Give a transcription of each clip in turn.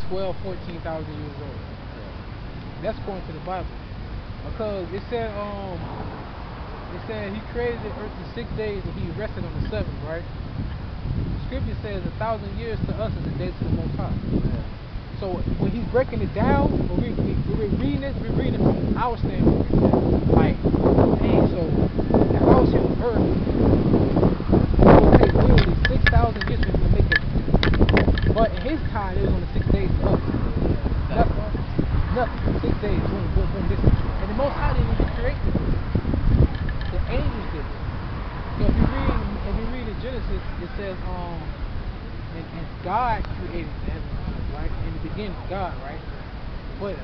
12, 14,000 years old. That's according to the Bible. Because it said he created the earth in 6 days and he rested on the seventh, right? Scripture says 1,000 years to us is a day to the Most High. So when he's breaking it down, when we're reading this, we're reading it from our standpoint. Like, dang, so if I was here on earth, it would take literally 6,000 years for him to make it. But in his time, it was only 6 days to us. Nothing. 6 days. Boom, boom, boom. This. And the Most High didn't even create this. The angels did it. So if you read in Genesis, it says, and God created the heavens, right? In the beginning, God, right? But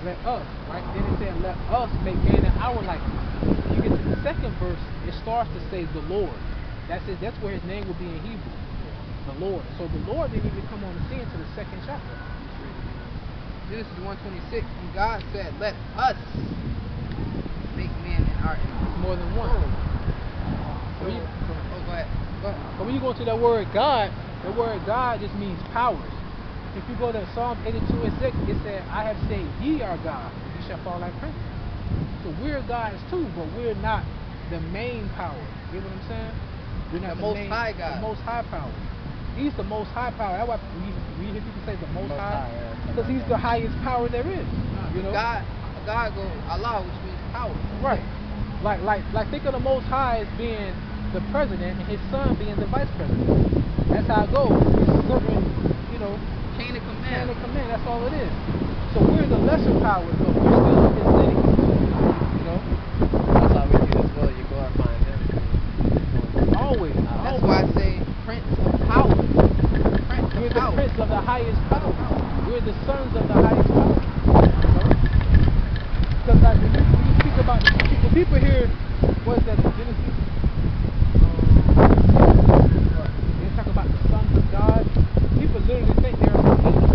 let us, right? Then it said, let us make man in our likeness. When you get to the second verse, it starts to say the Lord. That's where his name will be in Hebrew. The Lord. So the Lord didn't even come on the scene until the second chapter. Genesis 1:26, and God said, let us make man in our image. It's more than one. Go ahead. But when you go to that word God, the word God just means powers. If you go to Psalm 82:6, it said, I have said, ye are God, and ye shall fall like princes. So we're gods too, but we're not the main power. You know what I'm saying? We're not the most high God. The most high power. He's the most high power. That's why we hear people say the most high, because he's the highest power there is. You know, God goes Allah, which means power. Right. Like think of the Most High as being the president and his son being the vice president. That's how it goes. It's certain, you know, chain of command. Chain of command. That's all it is. So we're the lesser powers, but we're still in his lineage. You know. That's how we do as well. You go and find him. Always. That's why I say Prince of Power. We're the prince of the highest power. We're the sons of the highest power. Because like when you speak about the people here, what is that in Genesis? They talk about the sons of God. People literally think they're angels.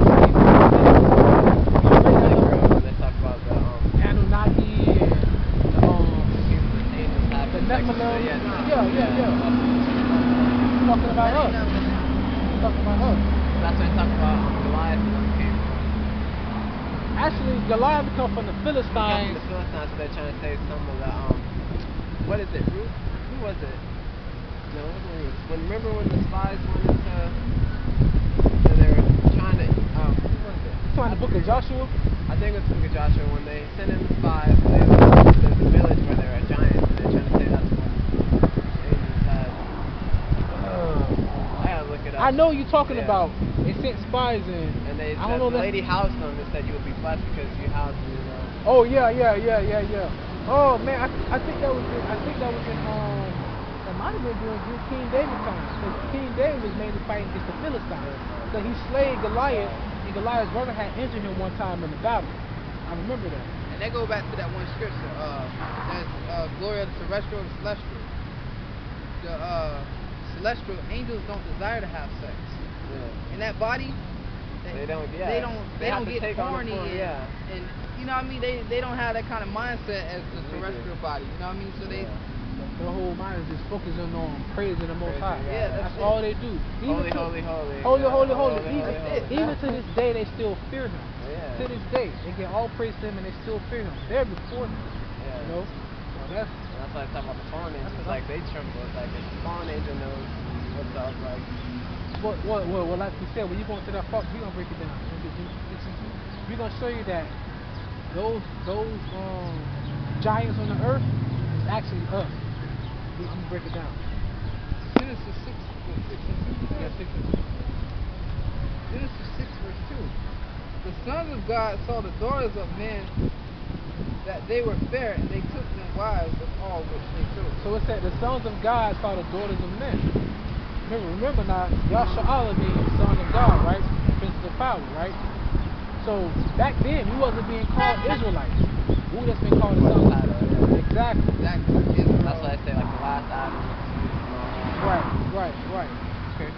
They talk about the Anunnaki and the Nephilim. Yeah. Talking about us. Talking about us. That's what they talk about Goliath and them came from. Actually, Goliath come from the Philistines. The Philistines, so they're trying to say some of the what is it? Ruth? Who was it? No, it wasn't Ruth. Remember when the spies went into? So they were trying to who was it? You talking the book of Joshua? I think it's the book of Joshua when they sent in the spies. They went to the village where there were giants, and they're trying to say that's what angels had. I gotta look it up. I know you're talking about. They sent spies in. And they I don't know the lady housed them and said you would be blessed because you housed them. You know. Oh yeah. Oh man, I think that was in that might have been during King David's time. Because King David was mainly fighting against the Philistines. So he slayed Goliath, and Goliath's brother had injured him one time in the battle. I remember that. And they go back to that one scripture. There's glory of the terrestrial and celestial. The celestial angels don't desire to have sex. Yeah. In that body, they don't get horny and you know what I mean, they don't have that kind of mindset as the terrestrial body, you know what I mean, so they their whole mind is just focusing on praising the Most High. Yeah, that's all they do. Holy. Even to this day they still fear him. Yeah. To this day they can all praise him and they still fear him. They're before him. Yeah. You know, so that's why I talk about the fallen angels. Like they tremble. It's like if the fallen angel knows what's up, like. Well, like we said, when you go into that fault, we're gonna break it down. We're gonna show you that those giants on the earth is actually us. I'm gonna break it down. Genesis 6 and 2. Genesis 6 verse 2. The sons of God saw the daughters of men that they were fair, and they took them wives of all which they chose. So it said the sons of God saw the daughters of men. Remember now, Yahawah means son of God, right? Prince of power, right? So back then, we wasn't being called Israelites. We just been called the sons of God. Exactly. That's why I say like the last Adam. Right. Okay.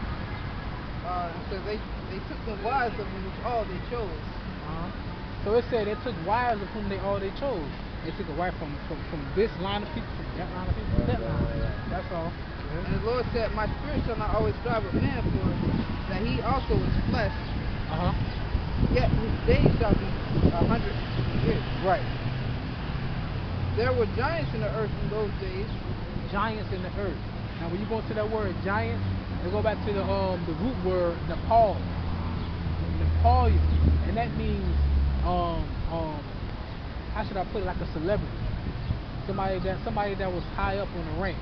So they took the wives of them which all they chose. So it said they took wives of whom they chose. They took a wife from this line of people, from that line of people, from that line. That's all. And the Lord said, my spirit shall not always strive with man, for that he also is flesh. days shall be 150 years. Right. There were giants in the earth in those days. Giants in the earth. Now when you go into that word giants, you go back to the root word Nepal. Napoleon. And that means how should I put it, like a celebrity. Somebody that was high up on the ranks.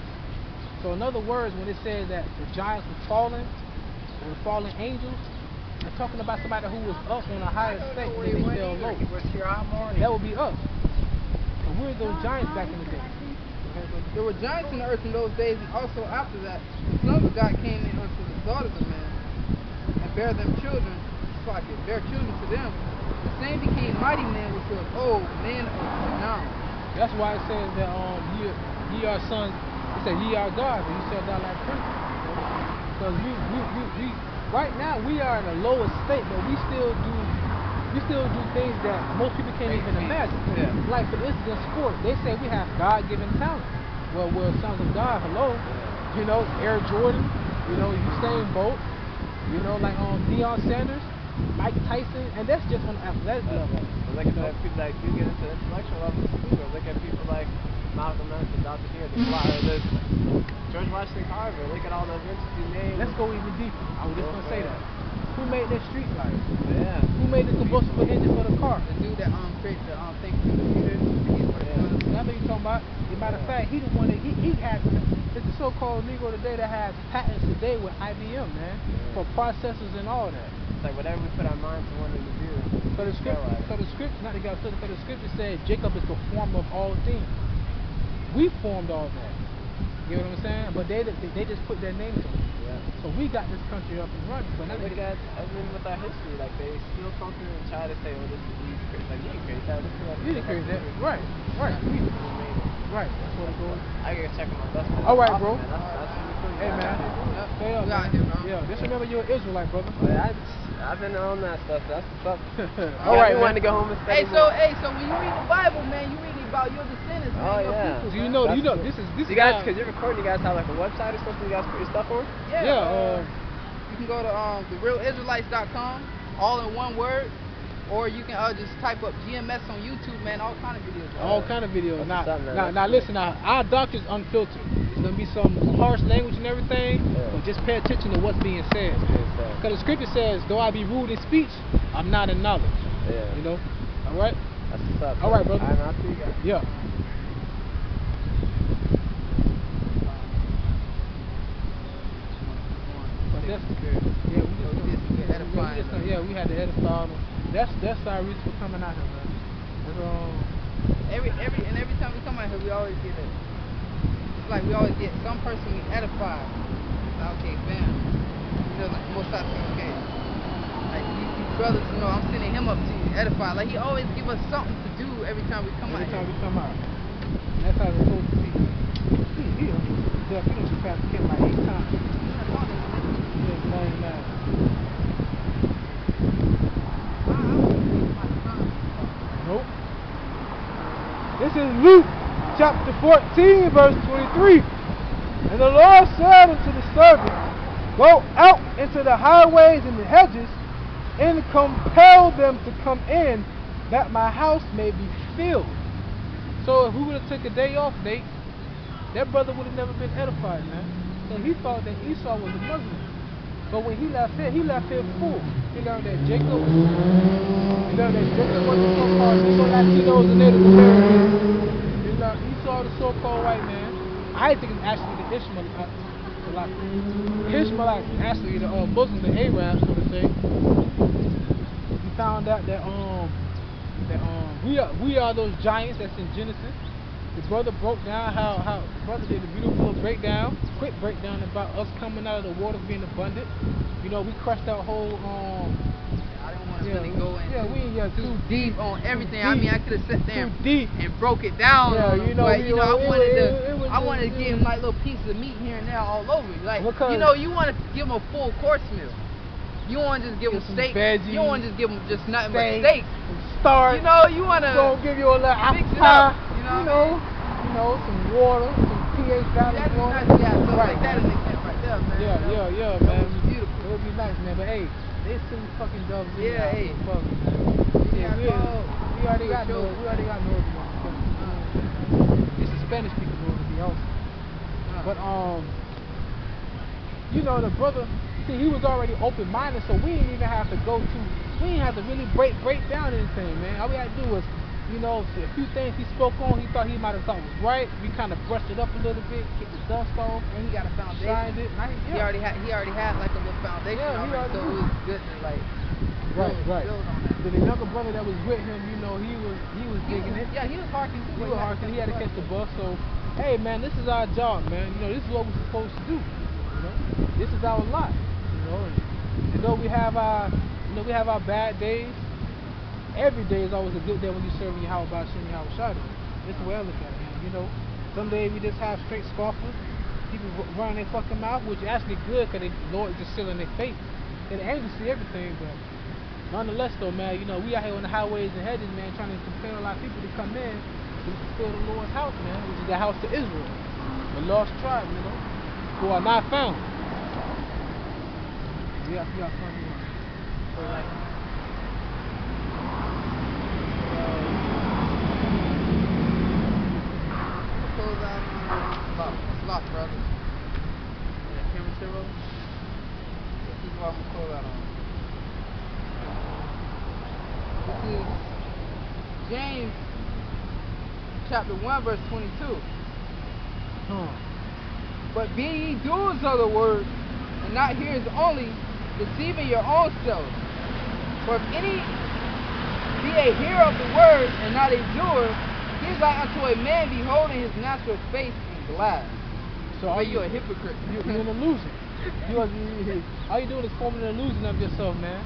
So in other words, when it says that the giants were fallen, or the fallen angels, they're talking about somebody who was up on a higher state and they fell low. He was here all morning. That would be us. So we're those giants back in the day. There were giants in the earth in those days, and also after that, the sons of God came in unto the daughters of men, and bare them children, bear children to them. The same became mighty men, which was old men of renown. That's why it says that ye are sons. It says ye are gods, and you shall die like princes. Because we right now we are in a lower state, but we still do things that most people can't even imagine. Yeah. Like for instance, sports, they say we have God-given talent. Well, we're sons of God. Hello, you know, Air Jordan, you know, Usain Bolt, you know, like Deion Sanders, Mike Tyson, and that's just on the athletic level. Look at people like you get into intellectual level too. Look at people like Malcolm X, Dr. King, George Washington Carver. Look at all the inventions he made. Let's go even deeper. I was just gonna say that. Who made that street light? Yeah. Who made the combustible engine for the car? The dude that created the thing for the computers. That's what you're talking about. As a matter of fact, he the one that he had. It's the so-called Negro today that has patents today with IBM, man, for processors and all that. It's like whatever we put our minds to wanting to do. So the script, not the guy. So the scripture said Jacob is the former of all things. We formed all that. You know what I'm saying? But they just put their name to it. Yeah. So we got this country up and running. But now look at, I mean, with our history, like they steal something and try to say, oh, this is you create. Like you didn't create that. This is what you didn't create that. Right. Right. That's what it goes. I gotta check on my best. All right, bro. Man. That's really cool. Hey, man. Stay up, man. Yeah, just remember you're an Israelite, brother. I've been on that stuff. That's what's up. All right, we wanted to go home and study. So when you read the Bible, man, you read about your descendants. Oh, man, yeah. people, Do you know? Cool. This is you guys, because you're recording, you guys have like a website or something you guys put your stuff on? Yeah. You can go to therealisraelites.com, all in one word, or you can just type up GMS on YouTube, man. All kind of videos. All kind of videos. Now, listen. Now, our doctor's unfiltered. There's gonna be some harsh language and everything, but just pay attention to what's being said. Because the scripture says, "Though I be rude in speech, I'm not in knowledge." Yeah. You know. All right. That's what's up. All right, brother. All right, I'll see you guys. Yeah. But that's we had to edify them. That's our reason for coming out here, man. Every time we come out here, we always get it. It's like we always get some person we edify. Like, okay, bam. You know, like most times, okay. Like these brothers, you know, I'm sending him up to you, edify. Like he always give us something to do every time we come out. Every time we come out. And that's how it's supposed to be. He done passed the kid like 8 times. Yeah, 99. Nope. This is Luke chapter 14, verse 23. And the Lord said unto the servant, go out into the highways and the hedges, and compel them to come in, that my house may be filled. So if we would have took a day off, that brother would have never been edified, man. So he thought that Esau was a Muslim. But when he left here full. He learned that Jacob was the so-called Negro Latinos and Native Americans. He learned Esau, the so-called white man. I think it's actually the Ishmaelites. Ishmaelites, actually the Muslims, the Arabs, so to say. He found out that we are those giants that's in Genesis. The brother broke down how the brother did a beautiful quick breakdown about us coming out of the waters being abundant. You know, we crushed our whole I don't want to really go into too deep on everything. I mean, I could have sat there and broke it down. Yeah, I wanted to give him like little pieces of meat here and there all over. Like, you know, you want to give him a full course meal. You don't want to just give him steak. You don't want to just give him just nothing but steak. Starch. You know, you want to give you a little apple pie. You know, some water, some pH balanced water. Like that in the camp right there, man. Yeah, man. It would be beautiful. It would be nice, man. But hey, they send fucking doves in. Yeah, hey. We already got Northern ones. It's the Spanish speaking Northern also. But you know, the brother, see, he was already open-minded, so we didn't even have to we didn't have to really break down anything, man. All we had to do was, you know, a few things he spoke on, he might have thought was right. We kind of brushed it up a little bit, kicked the dust off, And he got a foundation. shined it. He already had like a little foundation already, so it was good to like build on that. But the younger brother that was with him, you know, he was digging it. Yeah, he was harking too. He was harking. He had to catch the bus. So, hey, man, this is our job, man. You know, this is what we're supposed to do. You know, this is our lot. You know, and you know we have our bad days. Every day is always a good day when you serve Yahawah and Yahawashi. That's the way I look at it, man. You know, some days we just have straight scoffers. People running their fucking mouth, which is actually good because the Lord is just sealing their faith. And the angels see everything, but nonetheless, though, man, you know, we out here on the highways and hedges, man, trying to compel a lot of people to come in to fulfill the Lord's house, man, which is the house to Israel, the lost tribe, you know, who are not found. We got fun here. So, like, close out lock, brother. Yeah, camera still rolling? Yeah, this is what I'm gonna close out on. This is James chapter 1 verse 22. But be ye doers of the word, and not hearers only, deceiving your own selves. For if any be a hearer of the word, and not a doer, he is like unto a man beholding his natural face in glass. so are you a hypocrite? You're an illusion. All you doing is forming an illusion of yourself, man.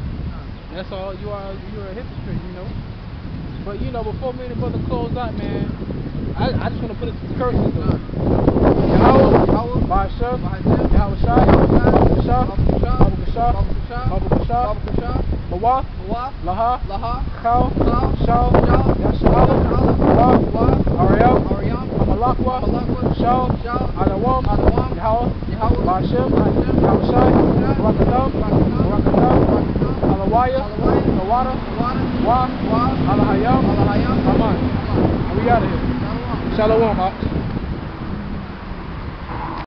That's all. You're a hypocrite, you know. But you know, before me and the brother close out, man, I just want to put some curses on. Yahawah, Ba'asham, Yahawashi, Mawaf, Laha, Khal, Shal, Yashawah, Ariam, Amalakwa, Shal, Alawam, Yahawah, Ba'asham, Yahawashi, Rakadam, Alawaya, Nawada, Wa, Alahayam, Aman. We out of here. Shalawam.